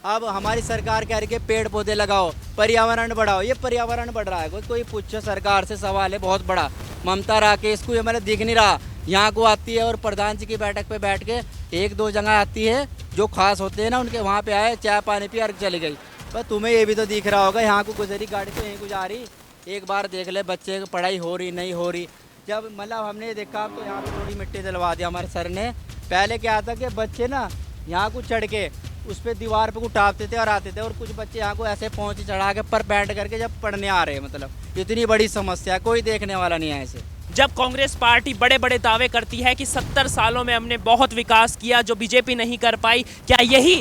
अब हमारी सरकार कह रही है पेड़ पौधे लगाओ, पर्यावरण बढ़ाओ। ये पर्यावरण बढ़ रहा है, कोई पूछे सरकार से सवाल है बहुत बड़ा। ममता राकेश को ये मैंने दिख नहीं रहा, यहाँ को आती है और प्रधान जी की बैठक पे बैठ के एक दो जगह आती है जो खास होते हैं ना उनके, वहाँ पे आए, चाय पानी पी और चली गई। पर तुम्हें ये भी तो दिख रहा होगा, यहाँ को गुजरी गाड़ी तो यहीं को जा रही, एक बार देख ले बच्चे की पढ़ाई हो रही नहीं हो रही। जब मतलब हमने देखा तो यहाँ पे थोड़ी मिट्टी डलवा दिया हमारे सर ने। पहले क्या था कि बच्चे ना यहाँ को चढ़ के उस पर दीवार पे को टापते थे और आते थे, और कुछ बच्चे यहाँ को ऐसे पहुँच चढ़ा के पर बैठ करके जब पढ़ने आ रहे हैं। मतलब इतनी बड़ी समस्या, कोई देखने वाला नहीं है ऐसे। जब कांग्रेस पार्टी बड़े बड़े दावे करती है कि 70 सालों में हमने बहुत विकास किया जो बीजेपी नहीं कर पाई, क्या यही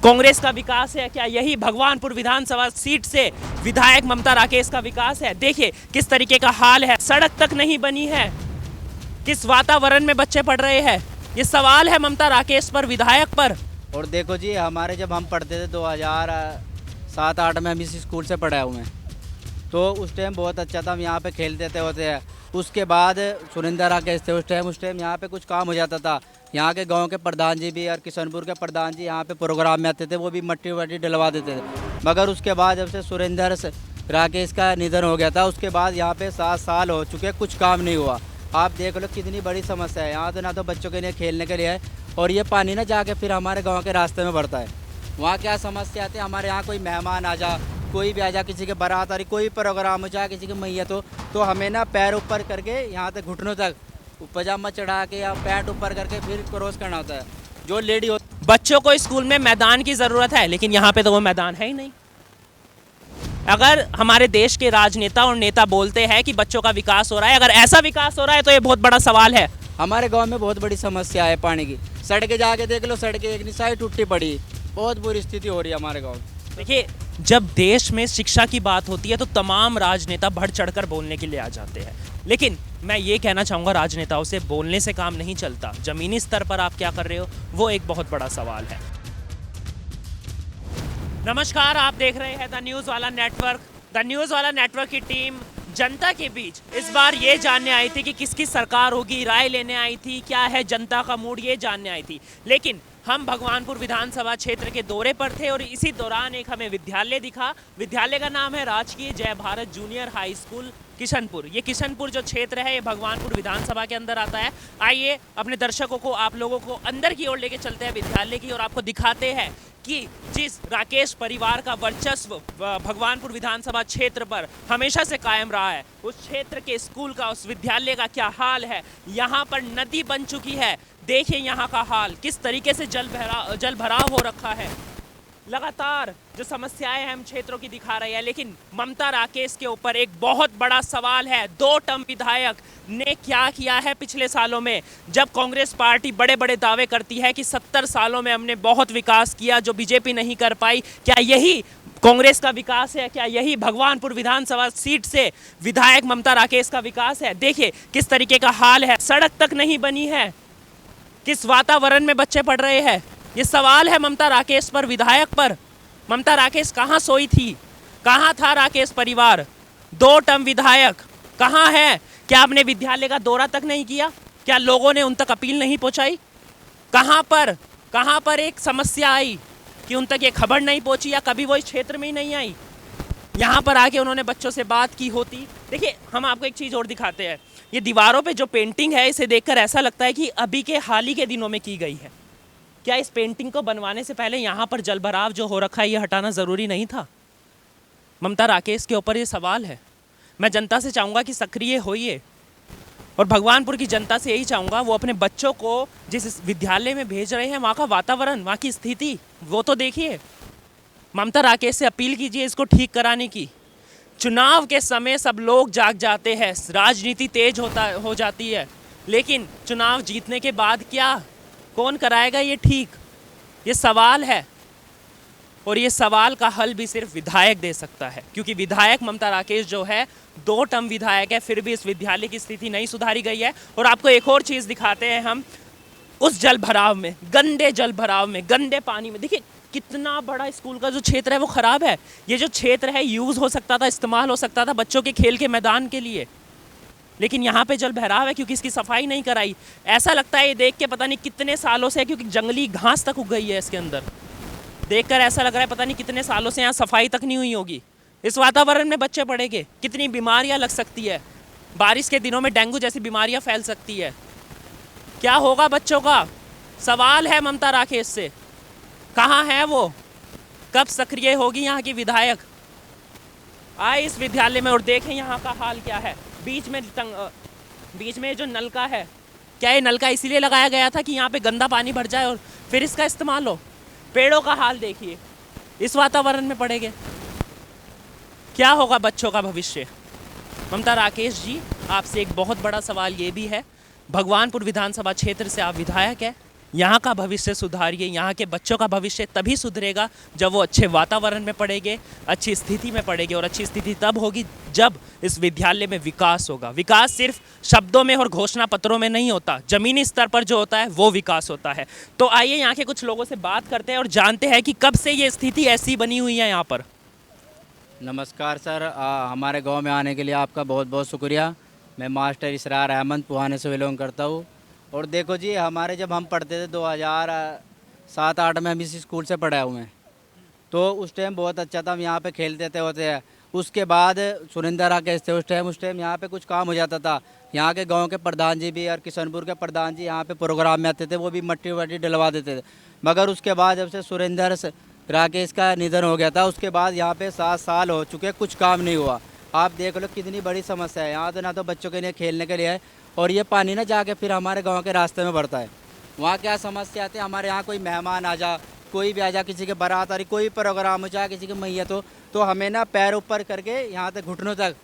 कांग्रेस का विकास है? क्या यही भगवानपुर विधानसभा सीट से विधायक ममता राकेश का विकास है? देखिए किस तरीके का हाल है, सड़क तक नहीं बनी है, किस वातावरण में बच्चे पढ़ रहे हैं। ये सवाल है ममता राकेश पर, विधायक पर। और देखो जी, हमारे जब हम पढ़ते थे 2007-8 में, हम इस स्कूल से पढ़े हुए हैं, तो उस टाइम बहुत अच्छा था, हम यहाँ पे खेलते थे होते हैं। उसके बाद सुरेंद्र राकेश थे उस टाइम यहाँ पे कुछ काम हो जाता था। यहाँ के गांव के प्रधान जी भी और किशनपुर के प्रधान जी यहाँ पे प्रोग्राम में आते थे, वो भी मट्टी वट्टी डलवा देते थे। मगर उसके बाद जब से सुरेंद्र राकेश का निधन हो गया था, उसके बाद यहाँ पे 7 साल हो चुके, कुछ काम नहीं हुआ। आप देख लो कितनी बड़ी समस्या है यहाँ तो, ना तो बच्चों के लिए खेलने के लिए है, और ये पानी ना जाके फिर हमारे गाँव के रास्ते में भरता है। वहाँ क्या समस्या आती है, हमारे यहाँ कोई मेहमान आ जा, कोई भी आ जा, किसी के बारात आ रही, कोई प्रोग्राम हो जाए, किसी की मैयत हो, तो हमें ना पैर ऊपर करके यहाँ तक घुटनों तक पजामा चढ़ा के या पैंट ऊपर करके फिर क्रॉस करना होता है। जो लेडी हो, बच्चों को स्कूल में मैदान की जरूरत है, लेकिन यहाँ पे तो वो मैदान है ही नहीं। अगर हमारे देश के राजनेता और नेता बोलते हैं कि बच्चों का विकास हो रहा है, अगर ऐसा विकास हो रहा है तो ये बहुत बड़ा सवाल है। हमारे गांव में बहुत बड़ी समस्या है पानी की। सड़कें जाके देख लो, सड़कें एक साइड टूटी पड़ी, बहुत बुरी स्थिति हो रही है हमारे गाँव। देखिए, जब देश में शिक्षा की बात होती है तो तमाम राजनेता बढ़ चढ़कर बोलने के लिए आ जाते हैं, लेकिन मैं ये कहना चाहूँगा राजनेताओं से, बोलने से काम नहीं चलता। जमीनी स्तर पर आप क्या कर रहे हो वो एक बहुत बड़ा सवाल है। नमस्कार, आप देख रहे हैं द न्यूज़ वाला नेटवर्क। द न्यूज़ वाला नेटवर्क की टीम जनता के बीच इस बार ये जानने आई थी कि किसकी सरकार होगी, राय लेने आई थी, क्या है जनता का मूड, ये जानने आई थी। लेकिन हम भगवानपुर विधानसभा क्षेत्र के दौरे पर थे और इसी दौरान एक हमें विद्यालय दिखा। विद्यालय का नाम है राजकीय जय Bharat junior high school Kishanpur. ये किशनपुर जो क्षेत्र है ये भगवानपुर विधानसभा के अंदर आता है। आइए अपने दर्शकों को, आप लोगों को अंदर की ओर लेके चलते हैं विद्यालय की, और आपको दिखाते हैं कि जिस राकेश परिवार का वर्चस्व भगवानपुर विधानसभा क्षेत्र पर हमेशा से कायम रहा है, उस क्षेत्र के स्कूल का, उस विद्यालय का क्या हाल है। यहाँ पर नदी बन चुकी है, देखिए यहाँ का हाल, किस तरीके से जल भराव हो रखा है। लगातार जो समस्याएं हम क्षेत्रों की दिखा रहे हैं, लेकिन ममता राकेश के ऊपर एक बहुत बड़ा सवाल है। 2 टर्म विधायक ने क्या किया है पिछले सालों में? जब कांग्रेस पार्टी बड़े बड़े दावे करती है कि 70 सालों में हमने बहुत विकास किया जो बीजेपी नहीं कर पाई, क्या यही कांग्रेस का विकास है? क्या यही भगवानपुर विधानसभा सीट से विधायक ममता राकेश का विकास है? देखिए किस तरीके का हाल है, सड़क तक नहीं बनी है, किस वातावरण में बच्चे पढ़ रहे हैं। ये सवाल है ममता राकेश पर, विधायक पर। ममता राकेश कहाँ सोई थी, कहाँ था राकेश परिवार? 2 टर्म विधायक कहाँ है? क्या आपने विद्यालय का दौरा तक नहीं किया? क्या लोगों ने उन तक अपील नहीं पहुँचाई? कहाँ पर एक समस्या आई कि उन तक ये खबर नहीं पहुँची, या कभी वो इस क्षेत्र में ही नहीं आई? यहाँ पर आके उन्होंने बच्चों से बात की होती। देखिए, हम आपको एक चीज़ और दिखाते हैं। ये दीवारों पे जो पेंटिंग है, इसे देखकर ऐसा लगता है कि अभी के हाल ही के दिनों में की गई है। क्या इस पेंटिंग को बनवाने से पहले यहाँ पर जलभराव जो हो रखा है ये हटाना ज़रूरी नहीं था? ममता राकेश के ऊपर ये सवाल है। मैं जनता से चाहूँगा कि सक्रिय होइए, और भगवानपुर की जनता से यही चाहूँगा वो अपने बच्चों को जिस विद्यालय में भेज रहे हैं वहाँ का वातावरण, वहाँ की स्थिति वो तो देखिए। ममता राकेश से अपील कीजिए इसको ठीक कराने की। चुनाव के समय सब लोग जाग जाते हैं, राजनीति तेज हो जाती है, लेकिन चुनाव जीतने के बाद क्या, कौन कराएगा ये ठीक? ये सवाल है, और ये सवाल का हल भी सिर्फ विधायक दे सकता है, क्योंकि विधायक ममता राकेश जो है 2 टर्म विधायक है, फिर भी इस विद्यालय की स्थिति नहीं सुधारी गई है। और आपको एक और चीज़ दिखाते हैं हम, उस जल भराव में, गंदे जल भराव में, गंदे पानी में। देखिए कितना बड़ा स्कूल का जो क्षेत्र है वो ख़राब है। ये जो क्षेत्र है यूज़ हो सकता था, इस्तेमाल हो सकता था बच्चों के खेल के मैदान के लिए, लेकिन यहाँ पे जल भराव है क्योंकि इसकी सफाई नहीं कराई। ऐसा लगता है ये देख के पता नहीं कितने सालों से, क्योंकि जंगली घास तक उग गई है इसके अंदर। देखकर ऐसा लग रहा है पता नहीं कितने सालों से यहाँ सफाई तक नहीं हुई होगी। इस वातावरण में बच्चे पढ़ेंगे, कितनी बीमारियां लग सकती है। बारिश के दिनों में डेंगू जैसी बीमारियां फैल सकती है। क्या होगा बच्चों का? सवाल है ममता राकेश से, कहाँ है वो? कब सक्रिय होगी यहाँ की विधायक? आए इस विद्यालय में और देखें यहाँ का हाल क्या है। बीच में जो नलका है, क्या ये नलका इसीलिए लगाया गया था कि यहाँ पे गंदा पानी भर जाए और फिर इसका इस्तेमाल हो? पेड़ों का हाल देखिए, इस वातावरण में पड़ेंगे, क्या होगा बच्चों का भविष्य? ममता राकेश जी, आपसे एक बहुत बड़ा सवाल ये भी है, भगवानपुर विधानसभा क्षेत्र से आप विधायक हैं, यहाँ का भविष्य सुधारिए। यहाँ के बच्चों का भविष्य तभी सुधरेगा जब वो अच्छे वातावरण में पढ़ेंगे, अच्छी स्थिति में पढ़ेंगे। और अच्छी स्थिति तब होगी जब इस विद्यालय में विकास होगा। विकास सिर्फ शब्दों में और घोषणा पत्रों में नहीं होता, जमीनी स्तर पर जो होता है वो विकास होता है। तो आइए यहाँ के कुछ लोगों से बात करते हैं और जानते हैं कि कब से ये स्थिति ऐसी बनी हुई है यहाँ पर। नमस्कार सर, हमारे गांव में आने के लिए आपका बहुत बहुत शुक्रिया। मैं मास्टर इसरार अहमद पुहाने से बिलोंग करता हूँ। और देखो जी, हमारे जब हम पढ़ते थे 2007-8 में हम इस स्कूल से पढ़े हुए हैं, तो उस टाइम बहुत अच्छा था। हम यहाँ पे खेलते थे होते हैं। उसके बाद सुरेंद्र राकेश थे उस टाइम यहाँ पे कुछ काम हो जाता था। यहाँ के गांव के प्रधान जी भी और किशनपुर के प्रधान जी यहाँ पे प्रोग्राम में आते थे, वो भी मट्टी वट्टी डलवा देते थे। मगर उसके बाद जब से सुरेंद्र राकेश का निधन हो गया था, उसके बाद यहाँ पे 7 साल हो चुके, कुछ काम नहीं हुआ। आप देख लो कितनी बड़ी समस्या है यहाँ। तो ना तो बच्चों के लिए खेलने के लिए है, और ये पानी ना जाके फिर हमारे गांव के रास्ते में भरता है। वहाँ क्या समस्या आती है, हमारे यहाँ कोई मेहमान आ जा, कोई भी आ जा, किसी के बारात आ रही, कोई प्रोग्राम हो जाए, किसी की मैयत हो, तो हमें ना पैर ऊपर करके यहाँ तक घुटनों तक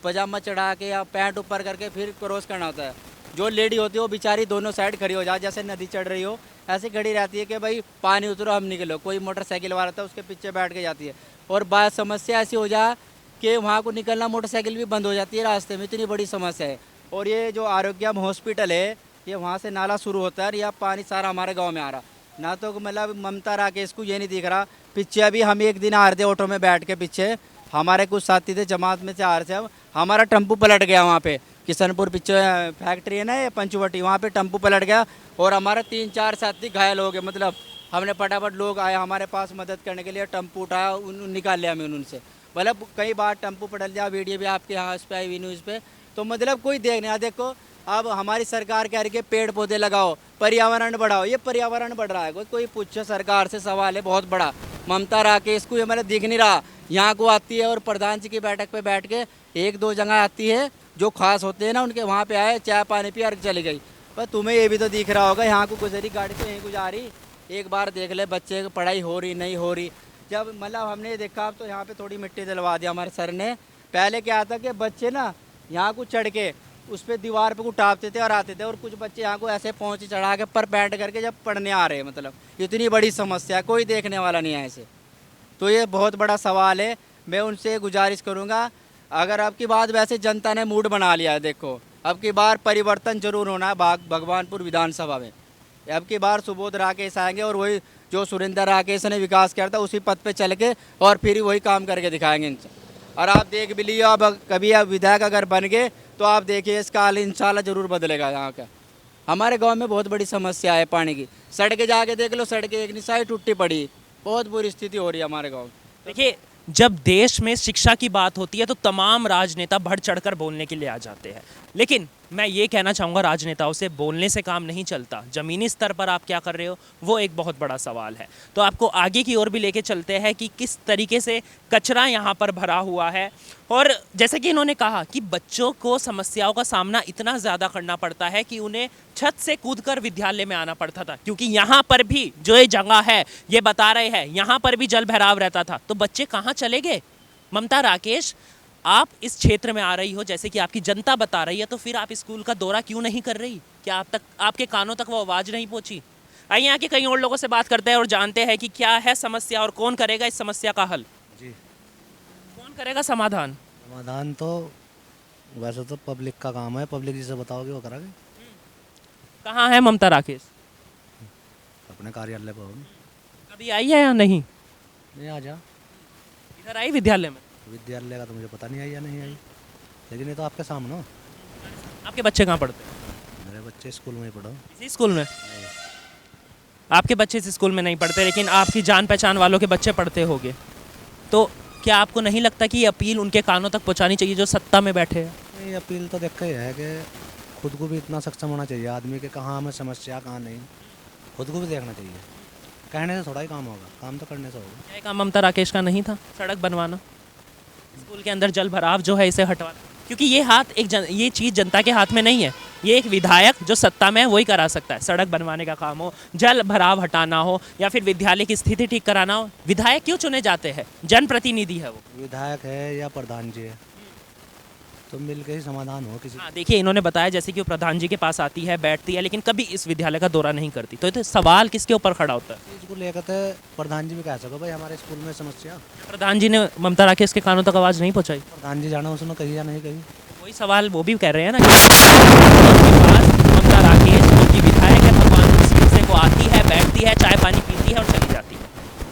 पजामा चढ़ा के या पैंट ऊपर करके फिर क्रॉस करना होता है। जो लेडी होती है वो बेचारी दोनों साइड खड़ी हो जाए, जैसे नदी चढ़ रही हो ऐसे खड़ी रहती है कि भाई पानी उतरो हम निकलो। कोई मोटरसाइकिल वाला था उसके पीछे बैठ के जाती है। और बात समस्या ऐसी हो जाए कि वहाँ को निकलना मोटरसाइकिल भी बंद हो जाती है रास्ते में, इतनी बड़ी समस्या है। और ये जो आरोग्यम हॉस्पिटल है, ये वहाँ से नाला शुरू होता है और यह पानी सारा हमारे गांव में आ रहा। ना तो मतलब ममता राकेश को ये नहीं दिख रहा। पीछे अभी हम एक दिन आ रहे थे ऑटो में बैठ के, पीछे हमारे कुछ साथी थे जमात में से आ रहे थे, हमारा टेम्पू पलट गया वहाँ पे। किशनपुर पीछे फैक्ट्री है ना ये पंचवटी, वहाँ पे टेम्पू पलट गया और हमारे 3-4 साथी घायल हो गए। मतलब हमने फटाफट, लोग आए हमारे पास मदद करने के लिए, टेम्पू उठाया, निकाल लिया हमें उनसे। मतलब कई बार टेम्पू पलट लिया, वीडियो भी आपके यहाँ इस पर आई हुई न्यूज़ पे। तो मतलब कोई देख नहीं। देखो अब हमारी सरकार कह रही है पेड़ पौधे लगाओ, पर्यावरण बढ़ाओ। ये पर्यावरण बढ़ रहा है, कोई पूछे सरकार से सवाल है बहुत बड़ा। ममता राकेश को ये मतलब दिख नहीं रहा। यहाँ को आती है और प्रधान जी की बैठक पे बैठ के 1-2 जगह आती है, जो खास होते हैं ना उनके वहाँ पे आए, चाय पानी पी और चली गई। पर तुम्हें ये भी तो दिख रहा होगा, यहाँ को गुजरी गाड़ी तो यहीं गुजारी। एक बार देख ले बच्चे की पढ़ाई हो रही नहीं हो रही। जब मतलब हमने देखा, अब तो यहाँ पे थोड़ी मिट्टी डलवा दिया हमारे सर ने। पहले क्या था कि बच्चे ना यहाँ को चढ़ के उस पर दीवार पे को टापते थे और आते थे, और कुछ बच्चे यहाँ को ऐसे पहुँच चढ़ा के पर बैठ करके जब पढ़ने आ रहे हैं। मतलब इतनी बड़ी समस्या है, कोई देखने वाला नहीं है ऐसे। तो ये बहुत बड़ा सवाल है। मैं उनसे गुजारिश करूँगा, अगर अब की बात, वैसे जनता ने मूड बना लिया है, देखो अब की बार परिवर्तन जरूर होना है भगवानपुर विधानसभा में। अब की बार सुबोध राकेश आएंगे और वही जो सुरेंद्र राकेश ने विकास किया था उसी पद पे चल के और फिर वही काम करके दिखाएंगे इनसे। और आप देख भी लियो, अब कभी आप विधायक अगर बन गए तो आप देखिए इसका हाल इंशाल्लाह जरूर बदलेगा। यहाँ का हमारे गांव में बहुत बड़ी समस्या है पानी की। सड़कें जाके देख लो, सड़कें एक निशाई टूटी पड़ी, बहुत बुरी स्थिति हो रही है हमारे गाँव। देखिए, जब देश में शिक्षा की बात होती है तो तमाम राजनेता बढ़ चढ़कर बोलने के लिए आ जाते हैं, लेकिन मैं ये कहना चाहूँगा राजनेताओं से, बोलने से काम नहीं चलता। ज़मीनी स्तर पर आप क्या कर रहे हो वो एक बहुत बड़ा सवाल है। तो आपको आगे की ओर भी लेके चलते हैं कि किस तरीके से कचरा यहाँ पर भरा हुआ है। और जैसे कि इन्होंने कहा कि बच्चों को समस्याओं का सामना इतना ज़्यादा करना पड़ता है कि उन्हें छत से कूदकर विद्यालय में आना पड़ता था, क्योंकि यहाँ पर भी जो ये जगह है, ये बता रहे हैं, यहाँ पर भी जल भराव रहता था। तो बच्चे कहाँ चले गए? ममता राकेश, आप इस क्षेत्र में आ रही हो, जैसे कि आपकी जनता बता रही है, तो फिर आप स्कूल का दौरा क्यों नहीं कर रही? क्या आप तक, आपके कानों तक वो आवाज़ नहीं पहुंची? आइए यहाँ के कई और लोगों से बात करते हैं और जानते हैं कि क्या है समस्या और कौन करेगा इस समस्या का हल। जी, कौन करेगा समाधान? समाधान तो वैसे तो पब्लिक का काम है, पब्लिक जिसे बताओगे वो करेंगे। कहाँ है ममता राकेश? अपने कार्यालय पर होगी। कभी आई है या नहीं? नहीं, आ जा। इधर आई विद्यालय में? विद्यालय का तो मुझे पता नहीं आई या नहीं आई, लेकिन ये तो आपके सामने हो। आपके बच्चे कहाँ पढ़ते हैं? मेरे बच्चे स्कूल में ही पढ़ो। इसी स्कूल में? आपके बच्चे इस स्कूल में नहीं पढ़ते, लेकिन आपकी जान पहचान वालों के बच्चे पढ़ते होंगे, तो क्या आपको नहीं लगता कि ये अपील उनके कानों तक पहुंचानी चाहिए जो सत्ता में बैठे हैं? ये अपील तो देख के ही है कि खुद को भी इतना सक्षम होना चाहिए आदमी के, कहाँ हमें समस्या कहाँ नहीं, खुद को भी देखना चाहिए। कहने से थोड़ा ही काम होगा, काम तो करने से होगा। क्या ये काम ममता राकेश का नहीं था, सड़क बनवाना, स्कूल के अंदर जल भराव जो है इसे हटवाना? क्योंकि ये हाथ ये चीज़ जनता के हाथ में नहीं है, ये एक विधायक जो सत्ता में है वही करा सकता है। सड़क बनवाने का काम हो, जल भराव हटाना हो, या फिर विद्यालय की स्थिति ठीक कराना हो। विधायक क्यों चुने जाते हैं? जनप्रतिनिधि है वो। विधायक है या प्रधान जी है, तो मिल के ही समाधान हो किसी। हाँ, देखिए इन्होंने बताया जैसे कि वो प्रधान जी के पास आती है, बैठती है, लेकिन कभी इस विद्यालय का दौरा नहीं करती। तो ये सवाल किसके ऊपर खड़ा होता है? चीज़ को लेकर तो प्रधान जी भी कह सको भाई हमारे स्कूल में समस्या। प्रधान जी ने ममता राकेश के कानों तक आवाज़ नहीं पहुँचाई। प्रधान जी जाना उसने कही या नहीं कही। वही सवाल वो भी कह रहे हैं ना कि उनके पास ममता राकेश जो कि विधायक है, भगवान से को आती है, बैठती है, चाय पानी पीती है और चली जाती है,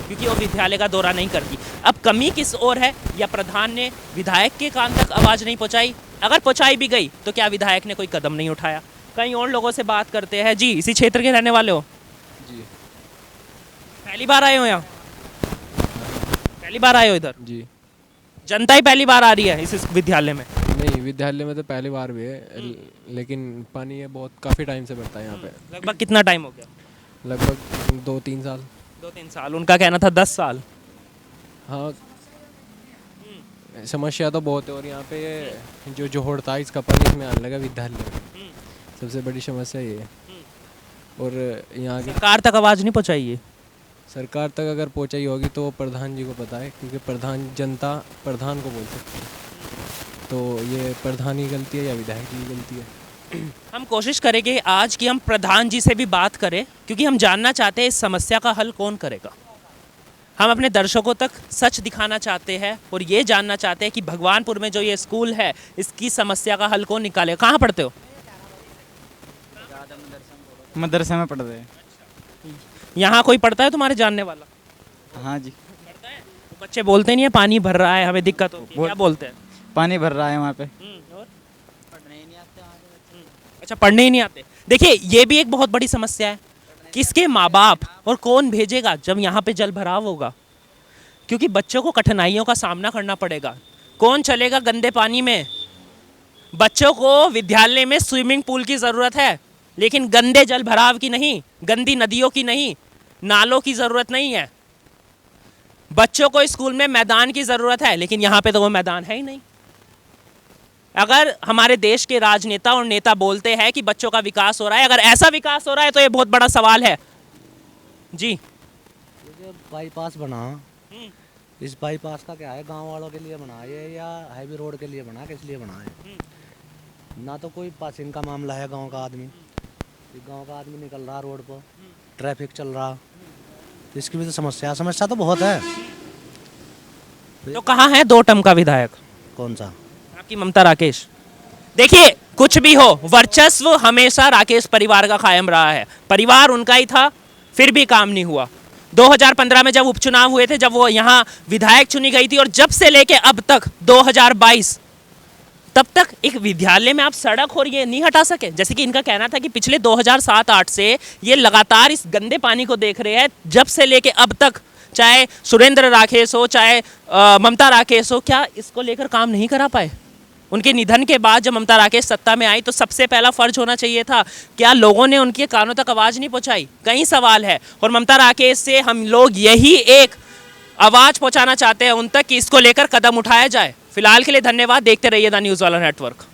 क्योंकि वो विद्यालय का दौरा नहीं करती। अब कमी किस ओर है? या प्रधान ने विधायक के कान तक आवाज़ नहीं पहुंचाई? अगर पहुंचाई भी गई तो क्या विधायक ने कोई कदम नहीं उठाया? कई और लोगों से बात करते हैं। जी, इसी क्षेत्र के रहने वाले हो? जी पहली बार आए हो यहाँ? पहली बार आए हो इधर? जी। जनता ही पहली बार आ रही है इस विद्यालय में? नहीं, विद्यालय में तो पहली बार भी है, लेकिन पानी है बहुत, काफ़ी टाइम से बढ़ता है यहाँ पे। लगभग कितना टाइम हो गया? लगभग 2-3 साल। 2-3 साल। उनका कहना था 10 साल। हाँ, समस्या तो बहुत है, और यहाँ पे ये जो जोहड़ था इसका पानी इसमें आने लगा विद्यालय में, सबसे बड़ी समस्या ये है। और यहाँ की सरकार तक आवाज़ नहीं पहुँचाई है? सरकार तक अगर पहुँचाई होगी तो वो प्रधान जी को पता है, क्योंकि प्रधान जनता प्रधान को बोल सकती है। तो ये प्रधान की गलती है या विधायक जी की गलती है? हम कोशिश करेंगे आज कि हम प्रधान जी से भी बात करें, क्योंकि हम जानना चाहते हैं इस समस्या का हल कौन करेगा। हम अपने दर्शकों तक सच दिखाना चाहते हैं और ये जानना चाहते हैं कि भगवानपुर में जो ये स्कूल है इसकी समस्या का हल कौन निकाले। कहाँ पढ़ते हो? मदरसे में पढ़ते हैं। यहाँ कोई पढ़ता है तुम्हारे जानने वाला? हाँ जी, पढ़ता है? तो बच्चे बोलते नहीं है पानी भर रहा है, हमें दिक्कत होती है, क्या बोलते हैं? पानी भर रहा है वहाँ पे। और अच्छा, पढ़ने ही नहीं आते। देखिए ये भी एक बहुत बड़ी समस्या है, किसके माँ बाप और कौन भेजेगा जब यहाँ पे जल भराव होगा, क्योंकि बच्चों को कठिनाइयों का सामना करना पड़ेगा। कौन चलेगा गंदे पानी में? बच्चों को विद्यालय में स्विमिंग पूल की ज़रूरत है, लेकिन गंदे जल भराव की नहीं, गंदी नदियों की नहीं, नालों की ज़रूरत नहीं है। बच्चों को स्कूल में मैदान की ज़रूरत है, लेकिन यहाँ पे तो वो मैदान है ही नहीं। अगर हमारे देश के राजनेता और नेता बोलते हैं कि बच्चों का विकास हो रहा है, अगर ऐसा विकास हो रहा है तो ये बहुत बड़ा सवाल है। जी, ये जो बाईपास बना, इस बाईपास का क्या है, गांव वालों के लिए बना है या हाईवे रोड के लिए बना, किस लिए बना है? ना तो कोई पासिंग का मामला है गांव का आदमी, गांव का आदमी निकल रहा रोड पर, ट्रैफिक चल रहा, तो इसकी भी तो समस्या तो बहुत है। तो कहाँ है 2 टर्म का विधायक? कौन सा? आपकी ममता राकेश। देखिए कुछ भी हो, वर्चस्व हमेशा राकेश परिवार का कायम रहा है, परिवार उनका ही था, फिर भी काम नहीं हुआ। 2015 में जब उपचुनाव हुए थे, जब वो यहाँ विधायक चुनी गई थी, और जब से लेके अब तक 2022 तब तक एक विद्यालय में आप सड़क और ये नहीं हटा सके। जैसे कि इनका कहना था कि पिछले 2007-8 से ये लगातार इस गंदे पानी को देख रहे हैं, जब से लेके अब तक, चाहे सुरेंद्र राकेश हो, चाहे ममता राकेश हो, क्या इसको लेकर काम नहीं करा पाए? उनके निधन के बाद जब ममता राकेश सत्ता में आई तो सबसे पहला फर्ज होना चाहिए था, क्या लोगों ने उनके कानों तक आवाज़ नहीं पहुंचाई? कई सवाल है, और ममता राकेश से हम लोग यही एक आवाज़ पहुंचाना चाहते हैं उन तक कि इसको लेकर कदम उठाया जाए। फिलहाल के लिए धन्यवाद, देखते रहिए द न्यूज़ वाला नेटवर्क।